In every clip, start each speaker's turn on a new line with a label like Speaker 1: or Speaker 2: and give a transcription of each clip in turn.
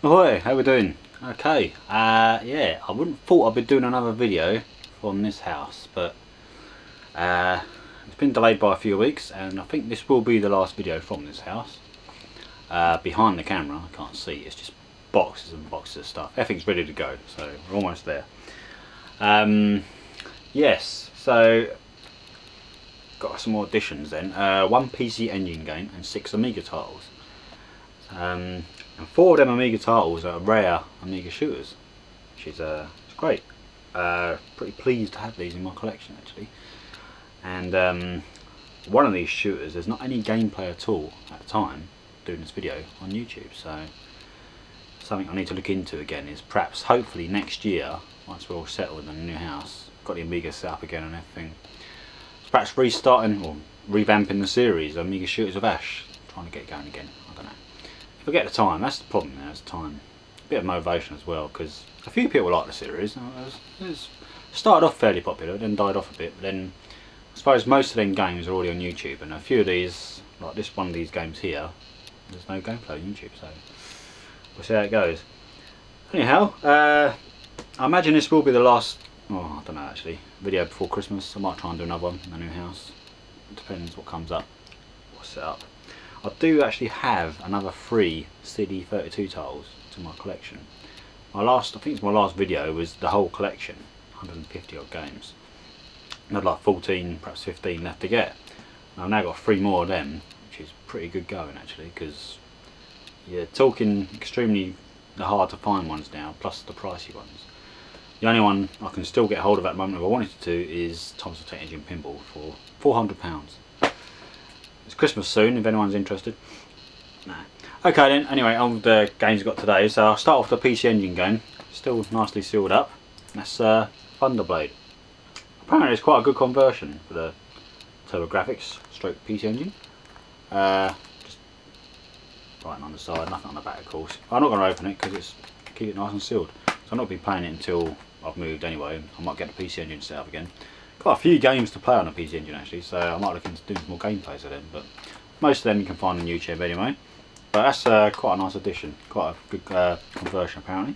Speaker 1: Ahoy, how we doing? Okay, yeah, I wouldn't thought I'd be doing another video from this house, but it's been delayed by a few weeks, and I think this will be the last video from this house. Behind the camera, I can't see, it's just boxes and boxes of stuff. Everything's ready to go, so we're almost there. Yes, so got some more additions then. One PC Engine game and 6 Amiga titles. And 4 of them Amiga titles are rare Amiga shooters, which is it's great. Pretty pleased to have these in my collection actually. And one of these shooters, there's not any gameplay at all at the time doing this video on YouTube, so something I need to look into again is perhaps hopefully next year, once we're all settled in a new house, got the Amiga set up again and everything, so perhaps restarting or revamping the series Amiga Shooters of Ash, trying to get it going again. I don't know. If I get the time, that's the problem now, it's time. A bit of motivation as well, because a few people like the series. It started off fairly popular, then died off a bit, but then I suppose most of them games are already on YouTube, and a few of these, like this one of these games here, there's no gameplay on YouTube, so we'll see how it goes. Anyhow, I imagine this will be the last, oh I don't know actually, video before Christmas. I might try and do another one in the new house. It depends what comes up, what's set up. I do actually have another 3 CD32 titles to my collection. My last, I think it's my last video, was the whole collection, 150 odd games. I had like 14, perhaps 15 left to get. And I've now got 3 more of them, which is pretty good going actually, because you're talking extremely the hard to find ones now, plus the pricey ones. The only one I can still get hold of at the moment if I wanted to is Thomas the Tank Engine Pinball for £400. It's Christmas soon if anyone's interested. No. Okay then, anyway, on with the games we've got today. So I'll start off the PC Engine game, still nicely sealed up. That's Thunderblade. Apparently it's quite a good conversion for the TurboGrafx stroke PC Engine. Just writing on the side, nothing on the back of course. I'm not going to open it because it's keep it nice and sealed. So I'm not going to be playing it until I've moved anyway. I might get the PC Engine set up again. Quite a few games to play on a PC Engine actually, so I might look into doing some more gameplays of them, but most of them you can find on YouTube anyway. But that's quite a nice addition, quite a good conversion apparently.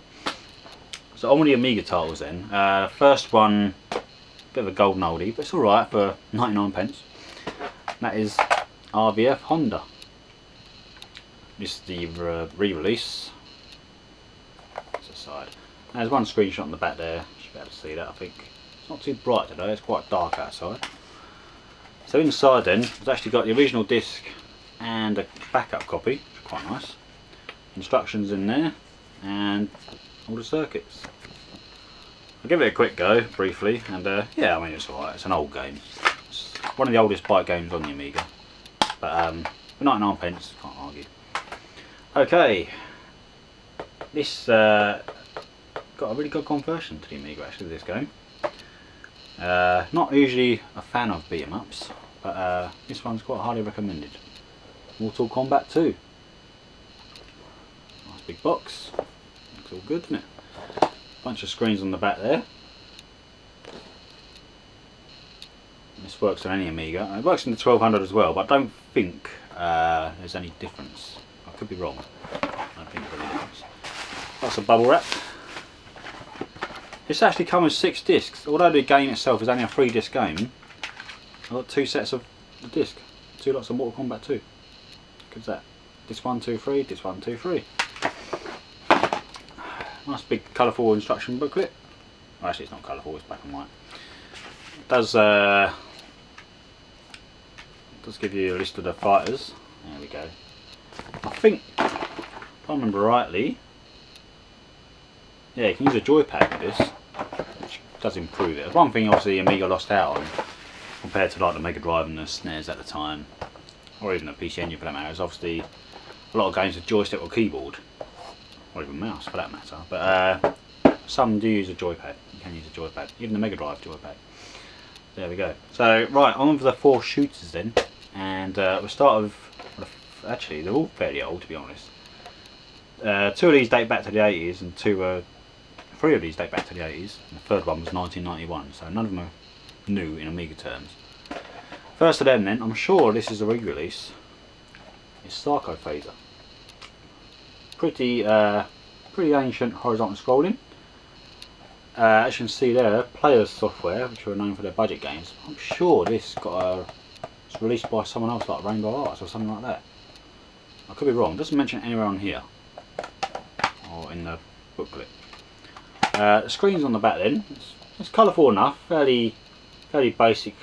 Speaker 1: So on with the Amiga titles then. First one, bit of a golden oldie, but it's alright for 99p. That is RVF Honda. This is the re-release. That's the side. There's one screenshot on the back there, you should be able to see that I think. It's not too bright today, it's quite dark outside. So inside then, it's actually got the original disc and a backup copy, which is quite nice. Instructions in there, and all the circuits. I'll give it a quick go, briefly, and yeah, I mean it's alright, it's an old game. It's one of the oldest bike games on the Amiga. But for 99p, can't argue. Okay, this got a really good conversion to the Amiga actually, this game. Not usually a fan of beat 'em ups, but this one's quite highly recommended. Mortal Kombat 2. Nice big box. Looks all good, doesn't it? Bunch of screens on the back there. And this works on any Amiga. It works in the 1200 as well, but I don't think there's any difference. I could be wrong. I don't think there's any difference. That's a bubble wrap. This actually comes with 6 discs. Although the game itself is only a 3-disc game, I've got 2 sets of the disc. 2 lots of Mortal Kombat 2. Look at that. Disc 1, 2, 3, disc 1, 2, 3. Nice big colourful instruction booklet. Well, actually it's not colourful, it's black and white. It does give you a list of the fighters. There we go. I think, if I remember rightly, yeah, you can use a joypad with this, which does improve it. One thing obviously Amiga lost out on, compared to like the Mega Drive and the SNES at the time, or even the PC Engine for that matter, is obviously a lot of games with joystick or keyboard, or even mouse for that matter, but some do use a joypad. You can use a joypad, even the Mega Drive joypad. There we go. So right, on with the 4 shooters then, and we'll start with, actually they're all fairly old to be honest. 2 of these date back to the 80s and 3 of these date back to the 80s, and the third one was 1991, so none of them are new in Amiga terms. First of them then, I'm sure this is a re-release, is Psycho Phaser. Pretty ancient horizontal scrolling. As you can see there, Players Software, which are known for their budget games. I'm sure this it's released by someone else like Rainbow Arts or something like that. I could be wrong, it doesn't mention it anywhere on here or in the booklet. The screen's on the back then, it's colourful enough, fairly basic,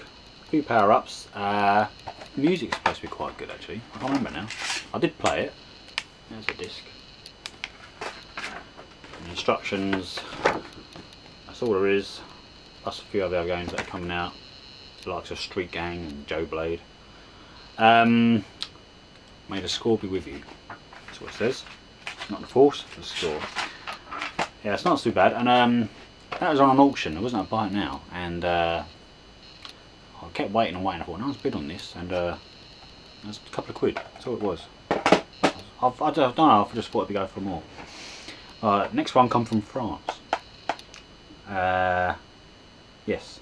Speaker 1: a few power-ups. Music's supposed to be quite good actually, I can't remember now. I did play it. There's a disc. And instructions, that's all there is, plus a few other games that are coming out, the likes of Street Gang and Joe Blade. May the score be with you, that's what it says. Not the force, the score. Yeah, it's not too bad, and that was on an auction, there wasn't a buy it now, and I kept waiting and waiting. I thought, no one's bid on this, and it was a couple of quid, that's all it was. I don't know, I just thought it'd go for more. Next one come from France. Yes,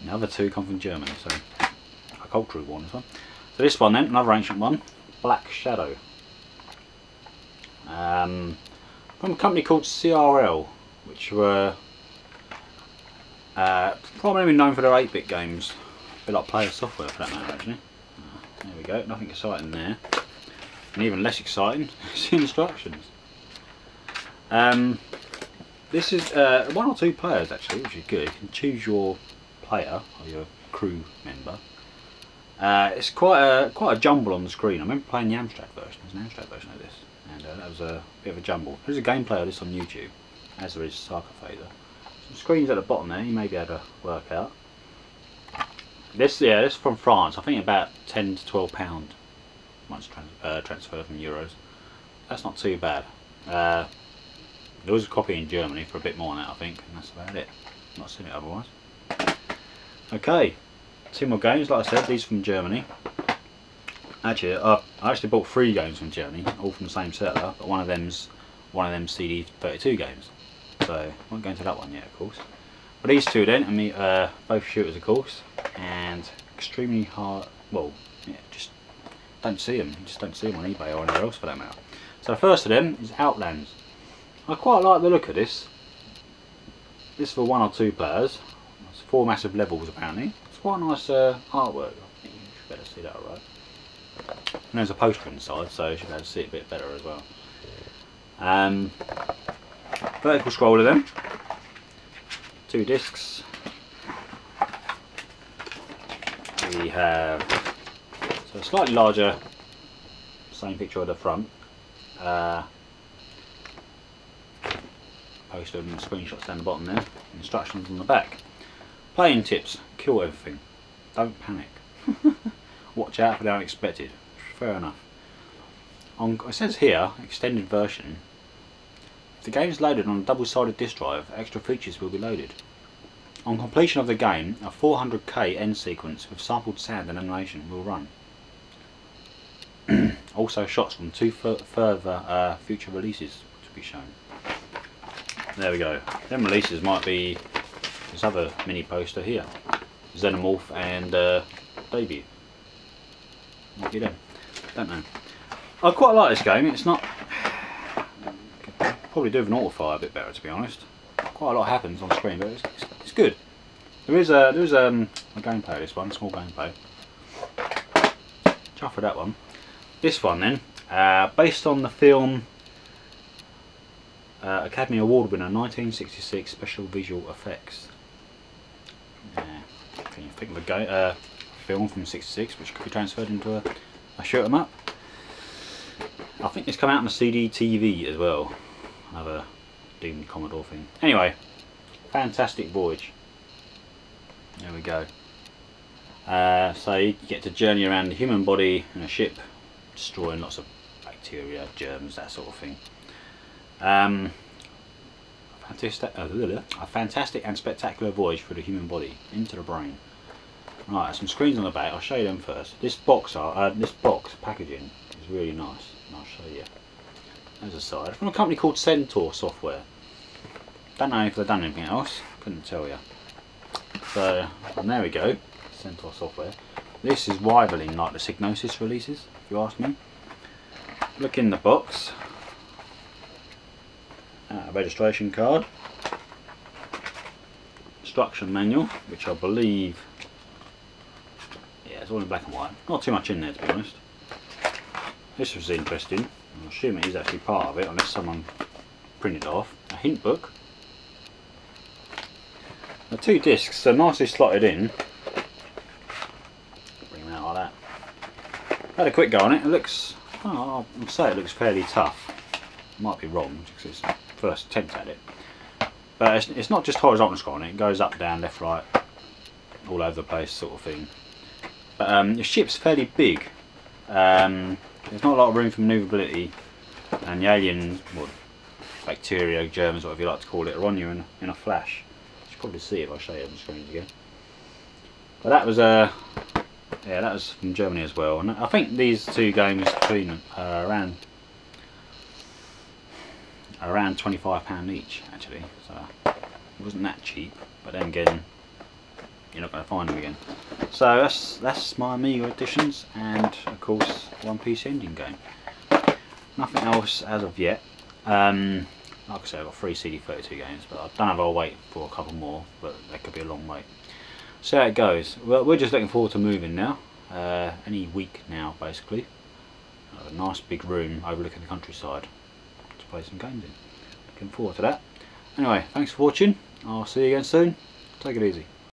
Speaker 1: the other two come from Germany, so a cultural one this one. So this one then, another ancient one, Black Shadow. From a company called CRL, which were primarily known for their 8-bit games, a bit like Player Software for that matter actually. There we go, nothing exciting there. And even less exciting is the instructions. This is 1 or 2 players actually, which is good. You can choose your player or your crew member. It's quite a jumble on the screen. I remember playing the Amstrad version. There's an Amstrad version of this, and that was a bit of a jumble. There's a gameplay of this on YouTube, as there is Psycho Phaser. Some screens at the bottom there, you may be able to work out. This is from France. I think about £10 to £12 once transferred from euros. That's not too bad. There was a copy in Germany for a bit more than that, I think, and that's about it. Not seen it otherwise. Okay, 2 more games. Like I said, these from Germany. Actually, I actually bought 3 games from Germany, all from the same seller, but one of them's CD32 games. So I won't go into that one yet, of course. But these 2 then, both shooters, of course, and extremely hard. Well, yeah, just don't see them. You just don't see them on eBay or anywhere else for that matter. So the first of them is Outlands. I quite like the look of this. This is for 1 or 2 players. It's 4 massive levels apparently. It's quite a nice artwork. I think you should better see that alright. And there's a poster inside, so you should be able to see it a bit better as well. Vertical scroller then. 2 discs. We have a slightly larger, same picture at the front. Poster and screenshots down the bottom there. Instructions on the back. Playing tips: kill everything. Don't panic. Watch out for the unexpected. Fair enough. It says here, extended version. If the game is loaded on a double-sided disk drive, extra features will be loaded. On completion of the game, a 400k end sequence with sampled sound and animation will run. Also shots from 2 further future releases to be shown. There we go. Them releases might be this other mini poster here. Xenomorph and Debut. Might be them. Don't know. I quite like this game. It's not... Probably do with an autofire a bit better, to be honest. Quite a lot happens on screen, but it's good. There is a gameplay of this one, small gameplay. Chuff for that one. This one then, based on the film Academy Award winner 1966 special visual effects. Can you think of a film from '66 which could be transferred into a shoot 'em up? I think it's come out on a CD TV as well. Another doomed Commodore thing. Anyway, fantastic voyage. There we go. So you get to journey around the human body in a ship, destroying lots of bacteria, germs, that sort of thing. A fantastic and spectacular voyage through the human body into the brain. Right, some screens on the back. I'll show you them first. This box packaging is really nice, and I'll show you. There's a side from a company called Centaur Software. Don't know if they've done anything else. Couldn't tell you. So, and there we go, Centaur software. This is rivaling like the Psygnosis releases, if you ask me. Look in the box. A registration card. Instruction manual, which I believe, yeah, it's all in black and white. Not too much in there, to be honest. This was interesting. I assume it is actually part of it, unless someone printed it off. A hint book. The 2 discs are nicely slotted in. Bring them out like that. Had a quick go on it. It looks, oh, I'd say it looks fairly tough. Might be wrong because it's first attempt at it. But it's not just horizontal scrolling. It goes up, down, left, right, all over the place, sort of thing. But the ship's fairly big. There's not a lot of room for manoeuvrability, and the alien, well, bacteria, germs, whatever you like to call it, are on you in a flash. You should probably see it if I show you on the screen again. But that was yeah, that was from Germany as well, and I think these 2 games between around £25 each actually, so it wasn't that cheap. But then again, you're not going to find them again. So that's my Amiga editions, and of course one PC Engine game. Nothing else as of yet. Like I said, I've got 3 CD32 games, but I don't know if I'll wait for a couple more, but that could be a long wait. So how it goes. Well, we're just looking forward to moving now. Any week now, basically. A nice big room overlooking the countryside to play some games in. Looking forward to that. Anyway, thanks for watching. I'll see you again soon. Take it easy.